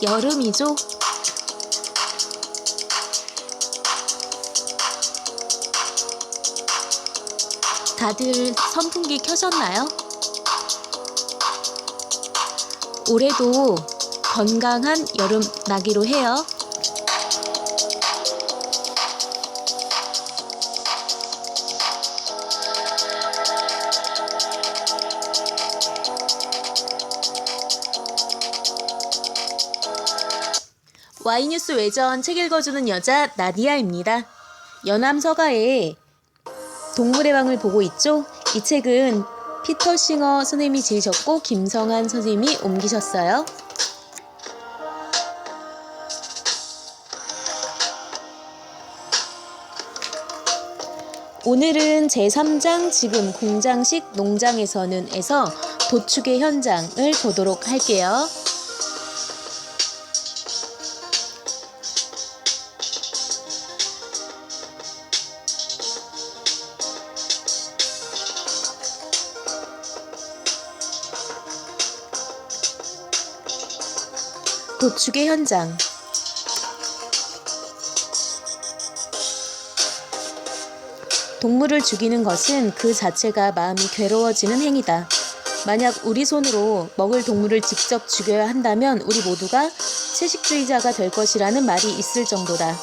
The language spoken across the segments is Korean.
여름이죠? 다들 선풍기 켜셨나요? 올해도 건강한 여름 나기로 해요. Y뉴스 외전 책 읽어주는 여자 나디아입니다. 연암서가의 동물의 방을 보고 있죠? 이 책은 피터 싱어 선생님이 지으셨고 김성한 선생님이 옮기셨어요. 오늘은 제3장 지금 공장식 농장에서는 에서 도축의 현장을 보도록 할게요. 도축의 현장. 동물을 죽이는 것은 그 자체가 마음이 괴로워지는 행위다. 만약 우리 손으로 먹을 동물을 직접 죽여야 한다면 우리 모두가 채식주의자가 될 것이라는 말이 있을 정도다.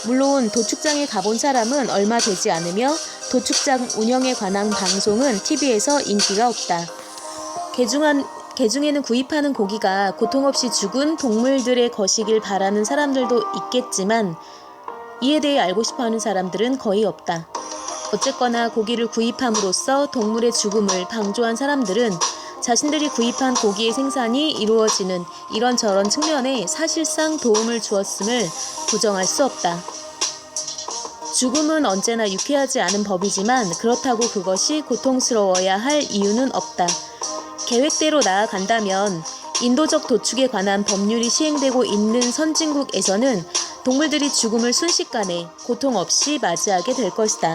물론 도축장에 가본 사람은 얼마 되지 않으며 도축장 운영에 관한 방송은 TV에서 인기가 없다. 개중에는 구입하는 고기가 고통 없이 죽은 동물들의 것이길 바라는 사람들도 있겠지만 이에 대해 알고 싶어하는 사람들은 거의 없다. 어쨌거나 고기를 구입함으로써 동물의 죽음을 방조한 사람들은 자신들이 구입한 고기의 생산이 이루어지는 이런저런 측면에 사실상 도움을 주었음을 부정할 수 없다. 죽음은 언제나 유쾌하지 않은 법이지만 그렇다고 그것이 고통스러워야 할 이유는 없다. 계획대로 나아간다면 인도적 도축에 관한 법률이 시행되고 있는 선진국에서는 동물들이 죽음을 순식간에 고통 없이 맞이하게 될 것이다.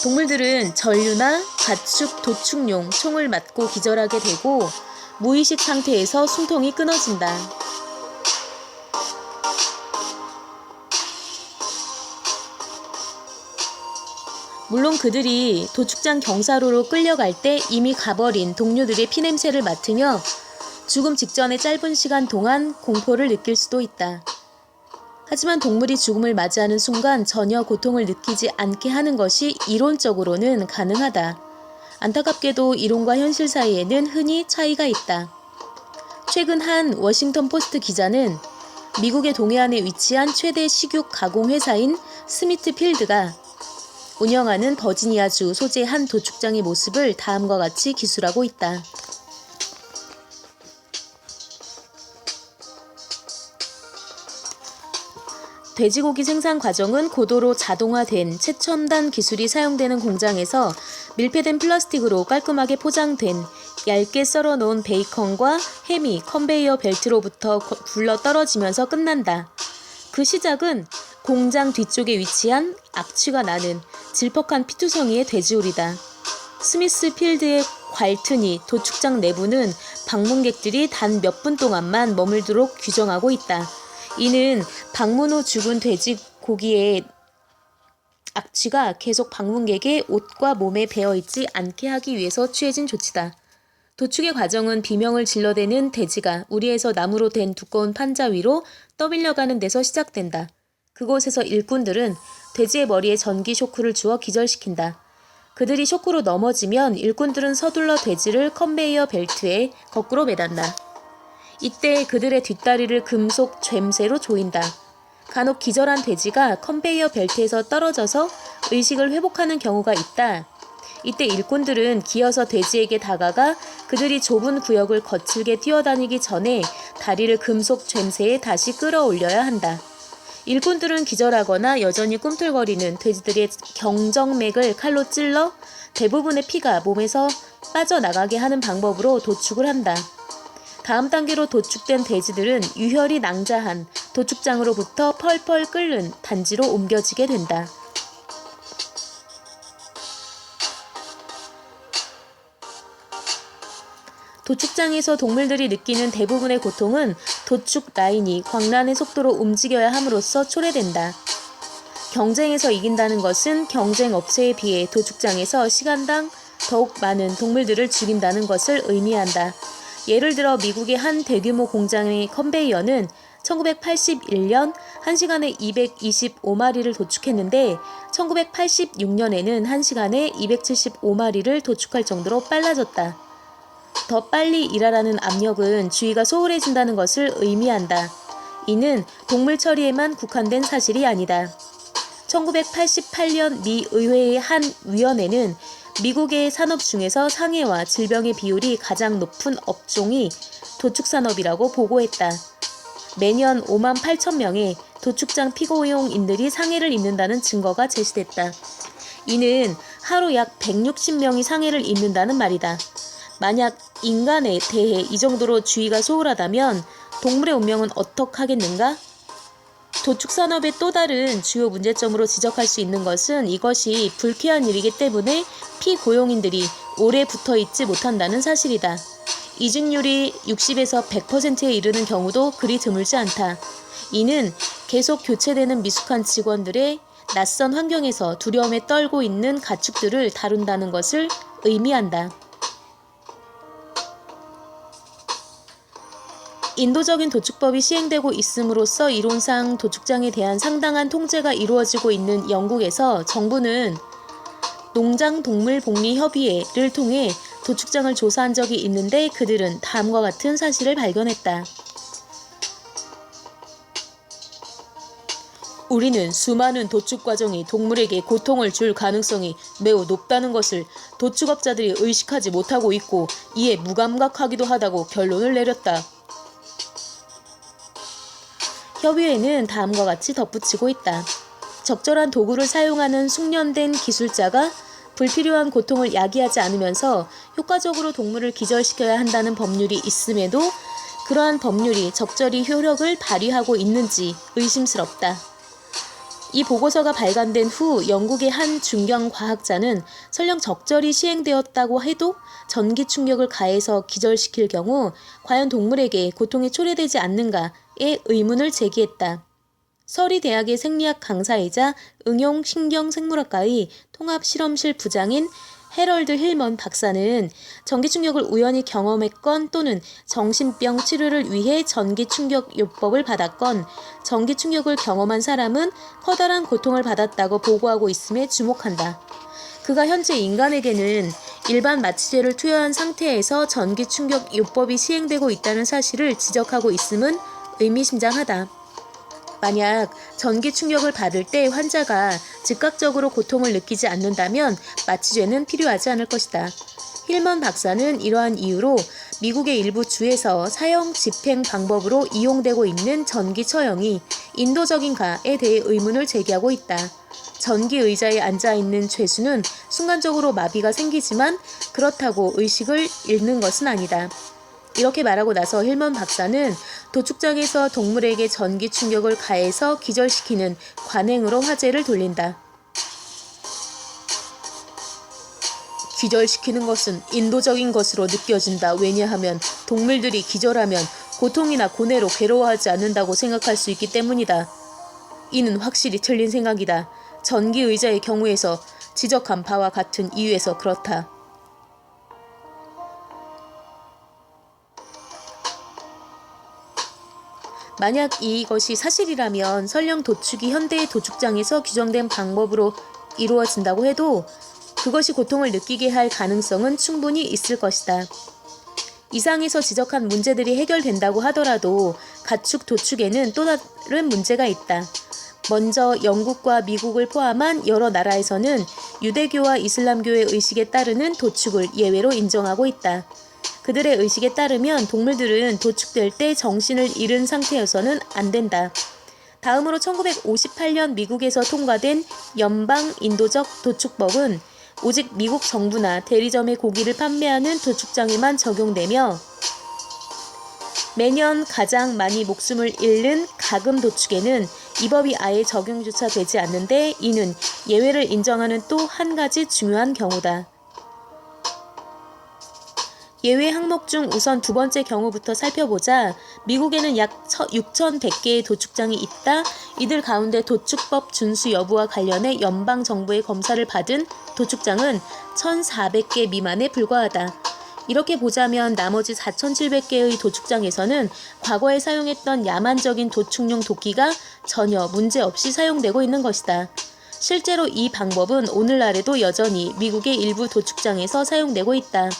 동물들은 전류나 가축 도축용 총을 맞고 기절하게 되고 무의식 상태에서 숨통이 끊어진다. 물론 그들이 도축장 경사로로 끌려갈 때 이미 가버린 동료들의 피냄새를 맡으며 죽음 직전의 짧은 시간 동안 공포를 느낄 수도 있다. 하지만 동물이 죽음을 맞이하는 순간 전혀 고통을 느끼지 않게 하는 것이 이론적으로는 가능하다. 안타깝게도 이론과 현실 사이에는 흔히 차이가 있다. 최근 한 워싱턴 포스트 기자는 미국의 동해안에 위치한 최대 식육 가공 회사인 스미트필드가 운영하는 버지니아주 소재 한 도축장의 모습을 다음과 같이 기술하고 있다. 돼지고기 생산 과정은 고도로 자동화된 최첨단 기술이 사용되는 공장에서 밀폐된 플라스틱으로 깔끔하게 포장된 얇게 썰어놓은 베이컨과 햄이 컨베이어 벨트로부터 굴러 떨어지면서 끝난다. 그 시작은 공장 뒤쪽에 위치한 악취가 나는 질퍽한 피투성이의 돼지우리다. 스미스 필드의 괄튼이 도축장 내부는 방문객들이 단 몇 분 동안만 머물도록 규정하고 있다. 이는 방문 후 죽은 돼지고기의 악취가 계속 방문객의 옷과 몸에 배어있지 않게 하기 위해서 취해진 조치다. 도축의 과정은 비명을 질러대는 돼지가 우리에서 나무로 된 두꺼운 판자 위로 떠밀려가는 데서 시작된다. 그곳에서 일꾼들은 돼지의 머리에 전기 쇼크를 주어 기절시킨다. 그들이 쇼크로 넘어지면 일꾼들은 서둘러 돼지를 컨베이어 벨트에 거꾸로 매단다. 이때 그들의 뒷다리를 금속 죬쇠로 조인다. 간혹 기절한 돼지가 컨베이어 벨트에서 떨어져서 의식을 회복하는 경우가 있다. 이때 일꾼들은 기어서 돼지에게 다가가 그들이 좁은 구역을 거칠게 뛰어다니기 전에 다리를 금속 죬쇠에 다시 끌어올려야 한다. 일꾼들은 기절하거나 여전히 꿈틀거리는 돼지들의 경정맥을 칼로 찔러 대부분의 피가 몸에서 빠져나가게 하는 방법으로 도축을 한다. 다음 단계로 도축된 돼지들은 유혈이 낭자한 도축장으로부터 펄펄 끓는 단지로 옮겨지게 된다. 도축장에서 동물들이 느끼는 대부분의 고통은 도축 라인이 광란의 속도로 움직여야 함으로써 초래된다. 경쟁에서 이긴다는 것은 경쟁 업체에 비해 도축장에서 시간당 더욱 많은 동물들을 죽인다는 것을 의미한다. 예를 들어 미국의 한 대규모 공장의 컨베이어는 1981년 1시간에 225마리를 도축했는데 1986년에는 1시간에 275마리를 도축할 정도로 빨라졌다. 더 빨리 일하라는 압력은 주의가 소홀해진다는 것을 의미한다. 이는 동물 처리에만 국한된 사실이 아니다. 1988년 미 의회의 한 위원회는 미국의 산업 중에서 상해와 질병의 비율이 가장 높은 업종이 도축산업이라고 보고했다. 매년 5만 8천 명의 도축장 피고용인들이 상해를 입는다는 증거가 제시됐다. 이는 하루 약 160명이 상해를 입는다는 말이다. 만약 인간에 대해 이 정도로 주의가 소홀하다면 동물의 운명은 어떡하겠는가? 도축산업의 또 다른 주요 문제점으로 지적할 수 있는 것은 이것이 불쾌한 일이기 때문에 피고용인들이 오래 붙어있지 못한다는 사실이다. 이직률이 60에서 100%에 이르는 경우도 그리 드물지 않다. 이는 계속 교체되는 미숙한 직원들의 낯선 환경에서 두려움에 떨고 있는 가축들을 다룬다는 것을 의미한다. 인도적인 도축법이 시행되고 있음으로써 이론상 도축장에 대한 상당한 통제가 이루어지고 있는 영국에서 정부는 농장동물복리협의회를 통해 도축장을 조사한 적이 있는데 그들은 다음과 같은 사실을 발견했다. 우리는 수많은 도축 과정이 동물에게 고통을 줄 가능성이 매우 높다는 것을 도축업자들이 의식하지 못하고 있고 이에 무감각하기도 하다고 결론을 내렸다. 협의회는 다음과 같이 덧붙이고 있다. 적절한 도구를 사용하는 숙련된 기술자가 불필요한 고통을 야기하지 않으면서 효과적으로 동물을 기절시켜야 한다는 법률이 있음에도 그러한 법률이 적절히 효력을 발휘하고 있는지 의심스럽다. 이 보고서가 발간된 후 영국의 한 중견 과학자는 설령 적절히 시행되었다고 해도 전기 충격을 가해서 기절시킬 경우 과연 동물에게 고통이 초래되지 않는가에 의문을 제기했다. 서리대학의 생리학 강사이자 응용신경생물학과의 통합실험실 부장인 해럴드 힐먼 박사는 전기충격을 우연히 경험했건 또는 정신병 치료를 위해 전기충격요법을 받았건 전기충격을 경험한 사람은 커다란 고통을 받았다고 보고하고 있음에 주목한다. 그가 현재 인간에게는 일반 마취제를 투여한 상태에서 전기충격요법이 시행되고 있다는 사실을 지적하고 있음은 의미심장하다. 만약 전기 충격을 받을 때 환자가 즉각적으로 고통을 느끼지 않는다면 마취제는 필요하지 않을 것이다. 힐먼 박사는 이러한 이유로 미국의 일부 주에서 사형 집행 방법으로 이용되고 있는 전기 처형이 인도적인가에 대해 의문을 제기하고 있다. 전기 의자에 앉아있는 죄수는 순간적으로 마비가 생기지만 그렇다고 의식을 잃는 것은 아니다. 이렇게 말하고 나서 힐먼 박사는 도축장에서 동물에게 전기 충격을 가해서 기절시키는 관행으로 화제를 돌린다. 기절시키는 것은 인도적인 것으로 느껴진다. 왜냐하면 동물들이 기절하면 고통이나 고뇌로 괴로워하지 않는다고 생각할 수 있기 때문이다. 이는 확실히 틀린 생각이다. 전기 의자의 경우에서 지적한 바와 같은 이유에서 그렇다. 만약 이것이 사실이라면 설령 도축이 현대의 도축장에서 규정된 방법으로 이루어진다고 해도 그것이 고통을 느끼게 할 가능성은 충분히 있을 것이다. 이상에서 지적한 문제들이 해결된다고 하더라도 가축 도축에는 또 다른 문제가 있다. 먼저 영국과 미국을 포함한 여러 나라에서는 유대교와 이슬람교의 의식에 따르는 도축을 예외로 인정하고 있다. 그들의 의식에 따르면 동물들은 도축될 때 정신을 잃은 상태여서는 안 된다. 다음으로 1958년 미국에서 통과된 연방 인도적 도축법은 오직 미국 정부나 대리점의 고기를 판매하는 도축장에만 적용되며 매년 가장 많이 목숨을 잃는 가금 도축에는 이 법이 아예 적용조차 되지 않는데 이는 예외를 인정하는 또 한 가지 중요한 경우다. 예외 항목 중 우선 두 번째 경우부터 살펴보자. 미국에는 약 6,100개의 도축장이 있다. 이들 가운데 도축법 준수 여부와 관련해 연방정부의 검사를 받은 도축장은 1,400개 미만에 불과하다. 이렇게 보자면 나머지 4,700개의 도축장에서는 과거에 사용했던 야만적인 도축용 도끼가 전혀 문제없이 사용되고 있는 것이다. 실제로 이 방법은 오늘날에도 여전히 미국의 일부 도축장에서 사용되고 있다.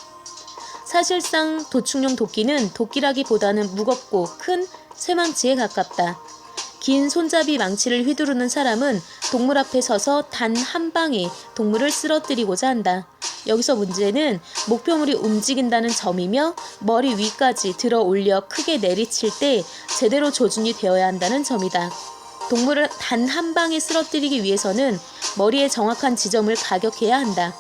사실상 도축용 도끼는 도끼라기보다는 무겁고 큰 쇠망치에 가깝다. 긴 손잡이 망치를 휘두르는 사람은 동물 앞에 서서 단 한 방에 동물을 쓰러뜨리고자 한다. 여기서 문제는 목표물이 움직인다는 점이며 머리 위까지 들어 올려 크게 내리칠 때 제대로 조준이 되어야 한다는 점이다. 동물을 단 한 방에 쓰러뜨리기 위해서는 머리의 정확한 지점을 가격해야 한다.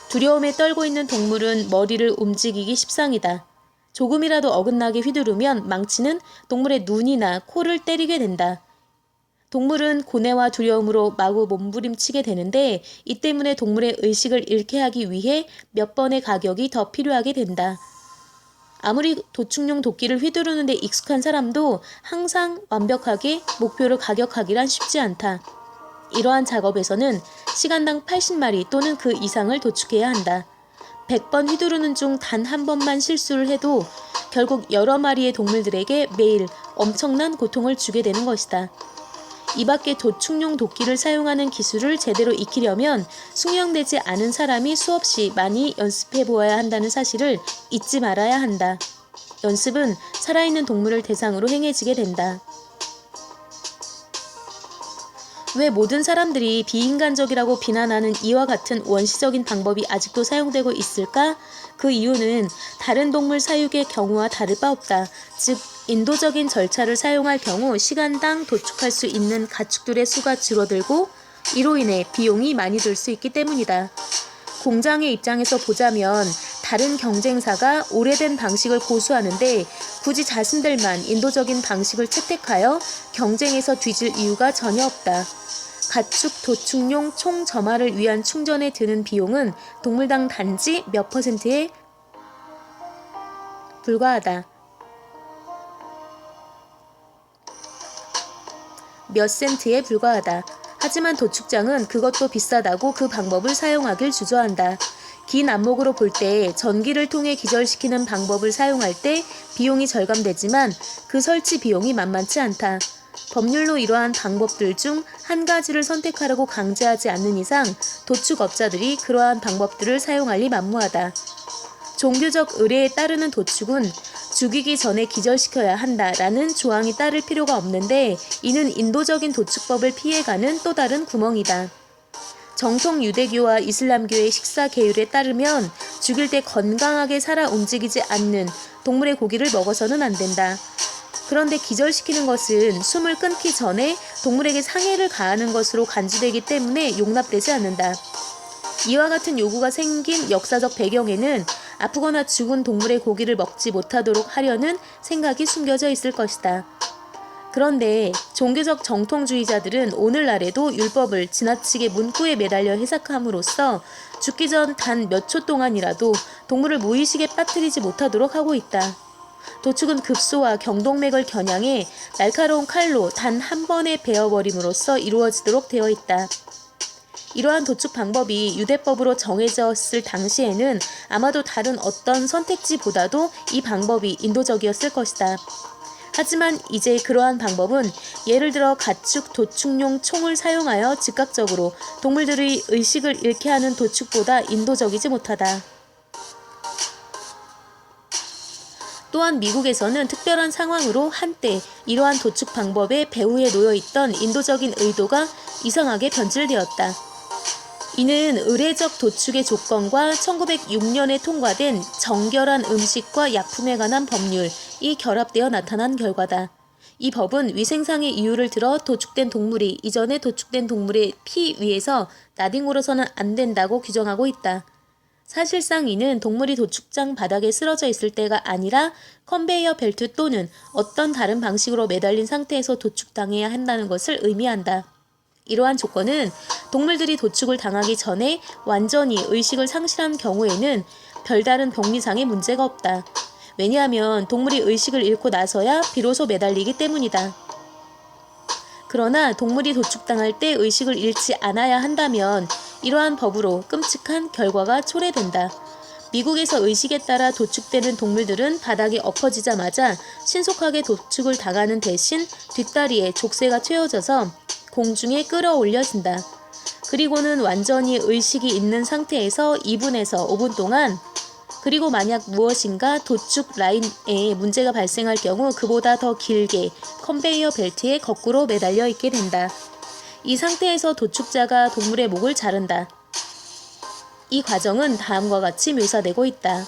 두려움에 떨고 있는 동물은 머리를 움직이기 십상이다. 조금이라도 어긋나게 휘두르면 망치는 동물의 눈이나 코를 때리게 된다. 동물은 고뇌와 두려움으로 마구 몸부림치게 되는데 이 때문에 동물의 의식을 잃게 하기 위해 몇 번의 가격이 더 필요하게 된다. 아무리 도축용 도끼를 휘두르는 데 익숙한 사람도 항상 완벽하게 목표를 가격하기란 쉽지 않다. 이러한 작업에서는 시간당 80마리 또는 그 이상을 도축해야 한다. 100번 휘두르는 중 단 한 번만 실수를 해도 결국 여러 마리의 동물들에게 매일 엄청난 고통을 주게 되는 것이다. 이 밖에 도축용 도끼를 사용하는 기술을 제대로 익히려면 숙련되지 않은 사람이 수없이 많이 연습해 보아야 한다는 사실을 잊지 말아야 한다. 연습은 살아있는 동물을 대상으로 행해지게 된다. 왜 모든 사람들이 비인간적이라고 비난하는 이와 같은 원시적인 방법이 아직도 사용되고 있을까? 그 이유는 다른 동물 사육의 경우와 다를 바 없다. 즉, 인도적인 절차를 사용할 경우 시간당 도축할 수 있는 가축들의 수가 줄어들고 이로 인해 비용이 많이 들 수 있기 때문이다. 공장의 입장에서 보자면 다른 경쟁사가 오래된 방식을 고수하는데 굳이 자신들만 인도적인 방식을 채택하여 경쟁에서 뒤질 이유가 전혀 없다. 가축 도축용 총 점화를 위한 충전에 드는 비용은 동물당 단지 몇 %에 불과하다. 몇 센트에 불과하다. 하지만 도축장은 그것도 비싸다고 그 방법을 사용하길 주저한다. 긴 안목으로 볼 때 전기를 통해 기절시키는 방법을 사용할 때 비용이 절감되지만 그 설치 비용이 만만치 않다. 법률로 이러한 방법들 중 한 가지를 선택하라고 강제하지 않는 이상 도축업자들이 그러한 방법들을 사용할 리 만무하다. 종교적 의례에 따르는 도축은 죽이기 전에 기절시켜야 한다라는 조항이 따를 필요가 없는데 이는 인도적인 도축법을 피해가는 또 다른 구멍이다. 정통 유대교와 이슬람교의 식사 계율에 따르면 죽일 때 건강하게 살아 움직이지 않는 동물의 고기를 먹어서는 안 된다. 그런데 기절시키는 것은 숨을 끊기 전에 동물에게 상해를 가하는 것으로 간주되기 때문에 용납되지 않는다. 이와 같은 요구가 생긴 역사적 배경에는 아프거나 죽은 동물의 고기를 먹지 못하도록 하려는 생각이 숨겨져 있을 것이다. 그런데 종교적 정통주의자들은 오늘날에도 율법을 지나치게 문구에 매달려 해석함으로써 죽기 전 단 몇 초 동안이라도 동물을 무의식에 빠뜨리지 못하도록 하고 있다. 도축은 급소와 경동맥을 겨냥해 날카로운 칼로 단 한 번에 베어버림으로써 이루어지도록 되어 있다. 이러한 도축 방법이 유대법으로 정해졌을 당시에는 아마도 다른 어떤 선택지보다도 이 방법이 인도적이었을 것이다. 하지만 이제 그러한 방법은 예를 들어 가축 도축용 총을 사용하여 즉각적으로 동물들의 의식을 잃게 하는 도축보다 인도적이지 못하다. 또한 미국에서는 특별한 상황으로 한때 이러한 도축 방법의 배후에 놓여있던 인도적인 의도가 이상하게 변질되었다. 이는 의례적 도축의 조건과 1906년에 통과된 정결한 음식과 약품에 관한 법률이 결합되어 나타난 결과다. 이 법은 위생상의 이유를 들어 도축된 동물이 이전에 도축된 동물의 피 위에서 나뒹굴어서는 안 된다고 규정하고 있다. 사실상 이는 동물이 도축장 바닥에 쓰러져 있을 때가 아니라 컨베이어 벨트 또는 어떤 다른 방식으로 매달린 상태에서 도축당해야 한다는 것을 의미한다. 이러한 조건은 동물들이 도축을 당하기 전에 완전히 의식을 상실한 경우에는 별다른 병리상의 문제가 없다. 왜냐하면 동물이 의식을 잃고 나서야 비로소 매달리기 때문이다. 그러나 동물이 도축당할 때 의식을 잃지 않아야 한다면 이러한 법으로 끔찍한 결과가 초래된다. 미국에서 의식에 따라 도축되는 동물들은 바닥에 엎어지자마자 신속하게 도축을 당하는 대신 뒷다리에 족쇄가 채워져서 공중에 끌어올려진다. 그리고는 완전히 의식이 있는 상태에서 2분에서 5분 동안, 그리고 만약 무엇인가 도축 라인에 문제가 발생할 경우 그보다 더 길게 컨베이어 벨트에 거꾸로 매달려 있게 된다. 이 상태에서 도축자가 동물의 목을 자른다. 이 과정은 다음과 같이 묘사되고 있다.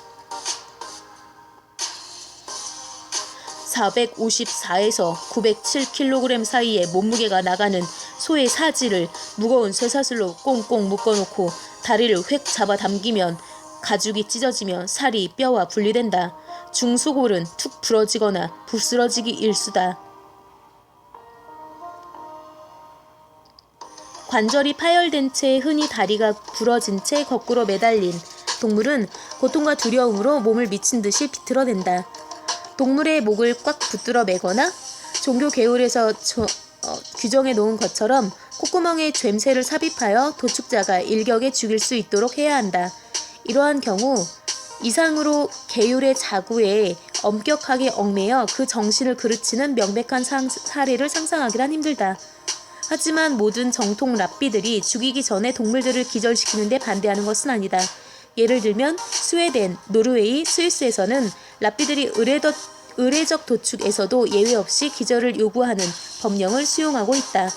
454에서 907kg 사이에 몸무게가 나가는 소의 사지를 무거운 쇠사슬로 꽁꽁 묶어놓고 다리를 획 잡아당기면 가죽이 찢어지며 살이 뼈와 분리된다. 중수골은 툭 부러지거나 부스러지기 일수다. 관절이 파열된 채 흔히 다리가 부러진 채 거꾸로 매달린 동물은 고통과 두려움으로 몸을 미친 듯이 비틀어댄다. 동물의 목을 꽉 붙들어 매거나 종교 계율에서 규정해 놓은 것처럼 콧구멍에 죬새를 삽입하여 도축자가 일격에 죽일 수 있도록 해야 한다. 이러한 경우 이상으로 계율의 자구에 엄격하게 얽매여 그 정신을 그르치는 명백한 사례를 상상하기란 힘들다. 하지만 모든 정통 랍비들이 죽이기 전에 동물들을 기절시키는 데 반대하는 것은 아니다. 예를 들면 스웨덴, 노르웨이, 스위스에서는 랍비들이 의례적 도축에서도 예외 없이 기절을 요구하는 법령을 수용하고 있다.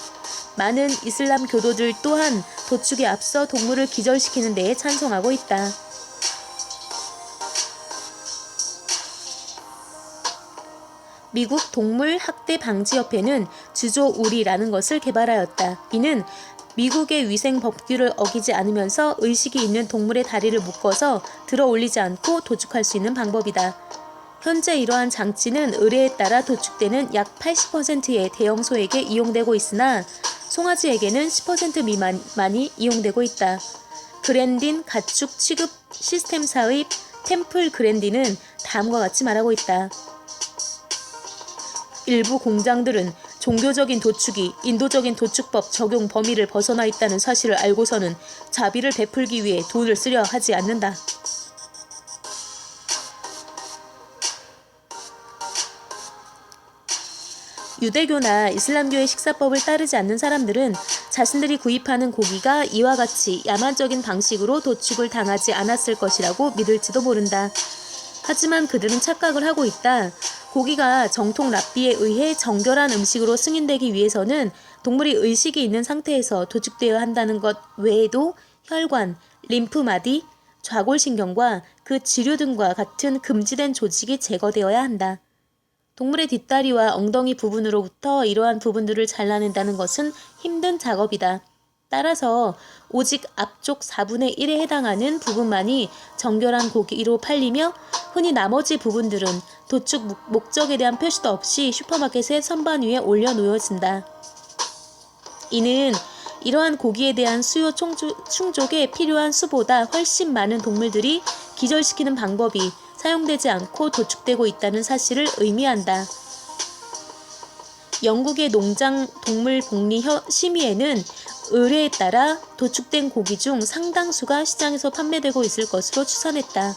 많은 이슬람 교도들 또한 도축에 앞서 동물을 기절시키는 데에 찬성하고 있다. 미국 동물학대방지협회는 주조우리라는 것을 개발하였다. 이는 미국의 위생 법규를 어기지 않으면서 의식이 있는 동물의 다리를 묶어서 들어 올리지 않고 도축할 수 있는 방법이다. 현재 이러한 장치는 의뢰에 따라 도축되는 약 80%의 대형 소에게 이용되고 있으나 송아지에게는 10% 미만이 이용되고 있다. 그랜딘 가축 취급 시스템사의 템플 그랜딘은 다음과 같이 말하고 있다. 일부 공장들은 종교적인 도축이 인도적인 도축법 적용 범위를 벗어나 있다는 사실을 알고서는 자비를 베풀기 위해 돈을 쓰려 하지 않는다. 유대교나 이슬람교의 식사법을 따르지 않는 사람들은 자신들이 구입하는 고기가 이와 같이 야만적인 방식으로 도축을 당하지 않았을 것이라고 믿을지도 모른다. 하지만 그들은 착각을 하고 있다. 고기가 정통 랍비에 의해 정결한 음식으로 승인되기 위해서는 동물이 의식이 있는 상태에서 도축되어야 한다는 것 외에도 혈관, 림프마디, 좌골신경과 그 지류 등과 같은 금지된 조직이 제거되어야 한다. 동물의 뒷다리와 엉덩이 부분으로부터 이러한 부분들을 잘라낸다는 것은 힘든 작업이다. 따라서 오직 앞쪽 4분의 1에 해당하는 부분만이 정결한 고기로 팔리며 흔히 나머지 부분들은 도축 목적에 대한 표시도 없이 슈퍼마켓의 선반 위에 올려놓여진다. 이는 이러한 고기에 대한 수요 충족에 필요한 수보다 훨씬 많은 동물들이 기절시키는 방법이 사용되지 않고 도축되고 있다는 사실을 의미한다. 영국의 농장 동물복리 심의회는 의뢰에 따라 도축된 고기 중 상당수가 시장에서 판매되고 있을 것으로 추산했다.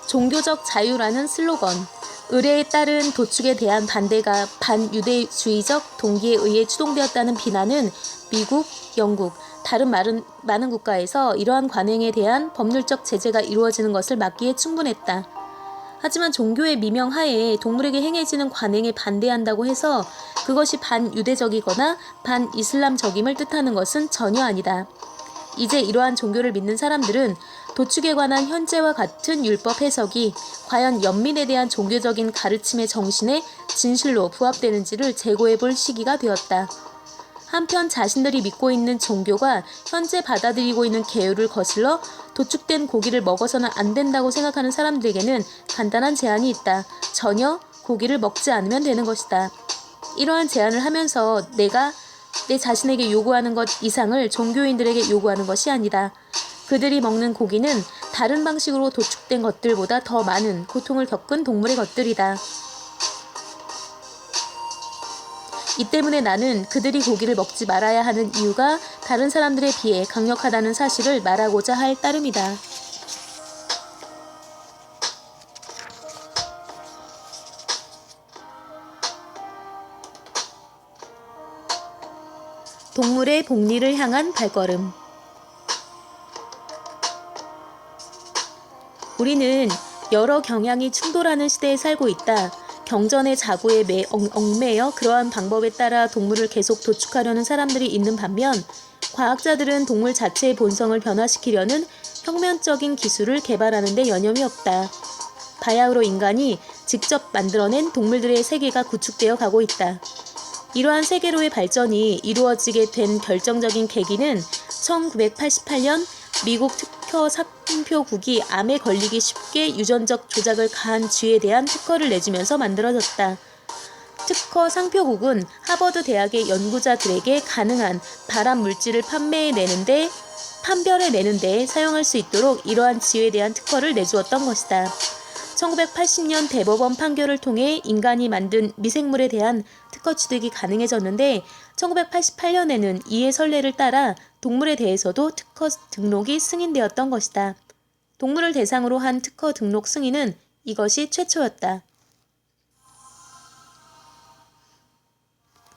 종교적 자유라는 슬로건, 의례에 따른 도축에 대한 반대가 반유대주의적 동기에 의해 추동되었다는 비난은 미국, 영국, 다른 많은 국가에서 이러한 관행에 대한 법률적 제재가 이루어지는 것을 막기에 충분했다. 하지만 종교의 미명 하에 동물에게 행해지는 관행에 반대한다고 해서 그것이 반유대적이거나 반이슬람적임을 뜻하는 것은 전혀 아니다. 이제 이러한 종교를 믿는 사람들은 도축에 관한 현재와 같은 율법 해석이 과연 연민에 대한 종교적인 가르침의 정신에 진실로 부합되는지를 재고해 볼 시기가 되었다. 한편 자신들이 믿고 있는 종교가 현재 받아들이고 있는 계율을 거슬러 도축된 고기를 먹어서는 안 된다고 생각하는 사람들에게는 간단한 제안이 있다. 전혀 고기를 먹지 않으면 되는 것이다. 이러한 제안을 하면서 내가 내 자신에게 요구하는 것 이상을 종교인들에게 요구하는 것이 아니다. 그들이 먹는 고기는 다른 방식으로 도축된 것들보다 더 많은 고통을 겪은 동물의 것들이다. 이 때문에 나는 그들이 고기를 먹지 말아야 하는 이유가 다른 사람들에 비해 강력하다는 사실을 말하고자 할 따름이다. 동물의 복리를 향한 발걸음. 우리는 여러 경향이 충돌하는 시대에 살고 있다. 경전의 자고에 얽매여 그러한 방법에 따라 동물을 계속 도축하려는 사람들이 있는 반면 과학자들은 동물 자체의 본성을 변화시키려는 혁명적인 기술을 개발하는 데 여념이 없다. 바야흐로 인간이 직접 만들어낸 동물들의 세계가 구축되어 가고 있다. 이러한 세계로의 발전이 이루어지게 된 결정적인 계기는 1988년 미국 특허 상표국이 암에 걸리기 쉽게 유전적 조작을 가한 쥐에 대한 특허를 내주면서 만들어졌다. 특허 상표국은 하버드 대학의 연구자들에게 가능한 발암 물질을 판별해내는데 사용할 수 있도록 이러한 쥐에 대한 특허를 내주었던 것이다. 1980년 대법원 판결을 통해 인간이 만든 미생물에 대한 특허 취득이 가능해졌는데 1988년에는 이의 선례를 따라 동물에 대해서도 특허 등록이 승인되었던 것이다. 동물을 대상으로 한 특허 등록 승인은 이것이 최초였다.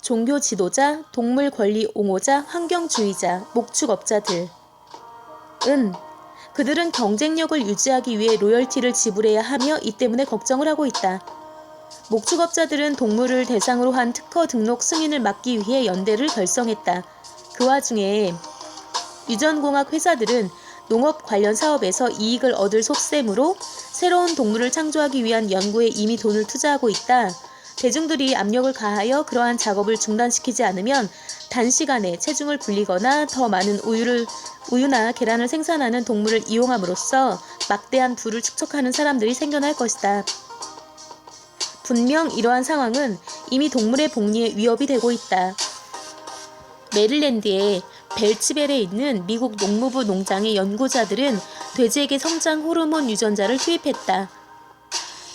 종교 지도자, 동물 권리 옹호자, 환경주의자, 목축업자들은 그들은 경쟁력을 유지하기 위해 로열티를 지불해야 하며 이 때문에 걱정을 하고 있다. 목축업자들은 동물을 대상으로 한 특허 등록 승인을 막기 위해 연대를 결성했다. 그 와중에 유전공학 회사들은 농업 관련 사업에서 이익을 얻을 속셈으로 새로운 동물을 창조하기 위한 연구에 이미 돈을 투자하고 있다. 대중들이 압력을 가하여 그러한 작업을 중단시키지 않으면 단시간에 체중을 불리거나 더 많은 우유나 계란을 생산하는 동물을 이용함으로써 막대한 부를 축적하는 사람들이 생겨날 것이다. 분명 이러한 상황은 이미 동물의 복리에 위협이 되고 있다. 메릴랜드의 벨츠벨에 있는 미국 농무부 농장의 연구자들은 돼지에게 성장 호르몬 유전자를 투입했다.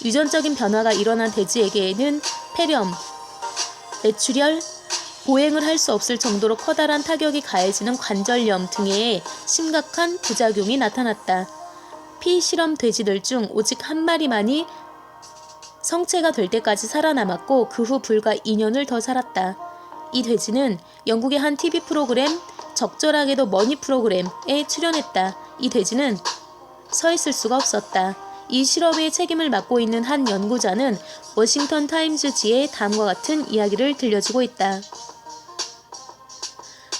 유전적인 변화가 일어난 돼지에게는 폐렴, 뇌출혈, 보행을 할 수 없을 정도로 커다란 타격이 가해지는 관절염 등의 심각한 부작용이 나타났다. 피실험 돼지들 중 오직 한 마리만이 성체가 될 때까지 살아남았고 그 후 불과 2년을 더 살았다. 이 돼지는 영국의 한 TV 프로그램, 적절하게도 머니 프로그램에 출연했다. 이 돼지는 서 있을 수가 없었다. 이 실험의 책임을 맡고 있는 한 연구자는 워싱턴 타임즈지에 다음과 같은 이야기를 들려주고 있다.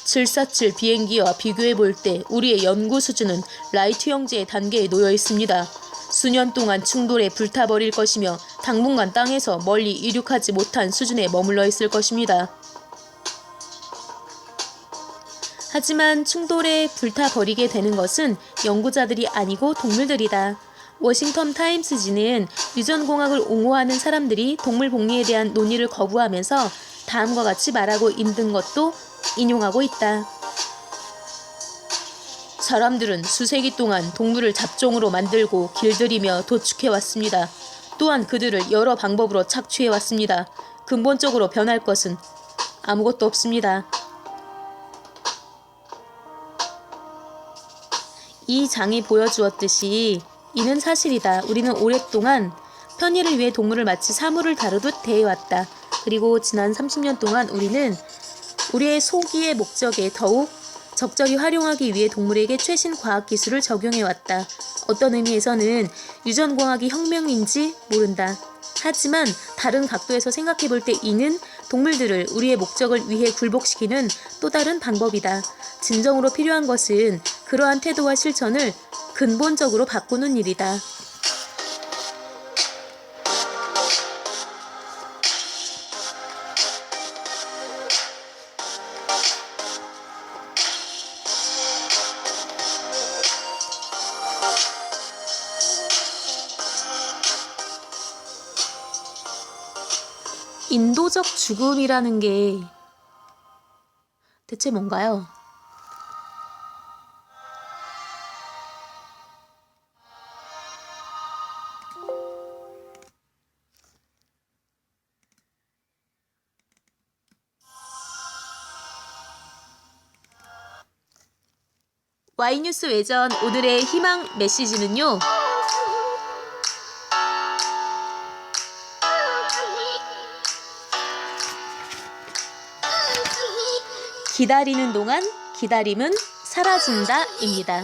747 비행기와 비교해 볼 때 우리의 연구 수준은 라이트 형제의 단계에 놓여 있습니다. 수년 동안 충돌에 불타버릴 것이며 당분간 땅에서 멀리 이륙하지 못한 수준에 머물러 있을 것입니다. 하지만 충돌에 불타버리게 되는 것은 연구자들이 아니고 동물들이다. 워싱턴 타임스지는 유전공학을 옹호하는 사람들이 동물 복리에 대한 논의를 거부하면서 다음과 같이 말하고 있는 것도 인용하고 있다. 사람들은 수세기 동안 동물을 잡종으로 만들고 길들이며 도축해왔습니다. 또한 그들을 여러 방법으로 착취해왔습니다. 근본적으로 변할 것은 아무것도 없습니다. 이 장이 보여주었듯이 이는 사실이다. 우리는 오랫동안 편의를 위해 동물을 마치 사물을 다루듯 대해왔다. 그리고 지난 30년 동안 우리는 우리의 소기의 목적에 더욱 적절히 활용하기 위해 동물에게 최신 과학기술을 적용해왔다. 어떤 의미에서는 유전공학이 혁명인지 모른다. 하지만 다른 각도에서 생각해볼 때 이는 동물들을 우리의 목적을 위해 굴복시키는 또 다른 방법이다. 진정으로 필요한 것은 그러한 태도와 실천을 근본적으로 바꾸는 일이다. 인도적 죽음이라는 게 대체 뭔가요? Y뉴스 외전 오늘의 희망 메시지는요. 기다리는 동안 기다림은 사라진다 입니다.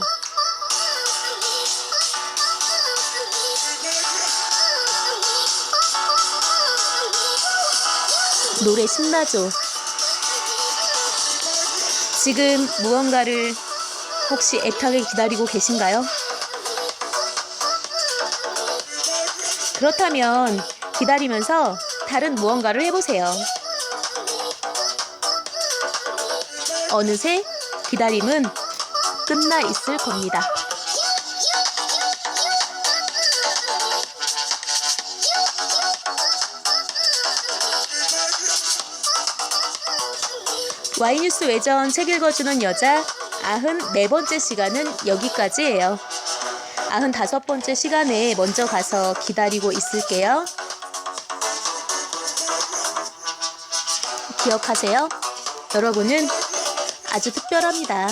노래 신나죠? 지금 무언가를 혹시 애타게 기다리고 계신가요? 그렇다면 기다리면서 다른 무언가를 해보세요. 어느새 기다림은 끝나 있을 겁니다. Y뉴스 외전 책 읽어주는 여자 94번째 시간은 여기까지예요. 95번째 시간에 먼저 가서 기다리고 있을게요. 기억하세요. 여러분은 아주 특별합니다.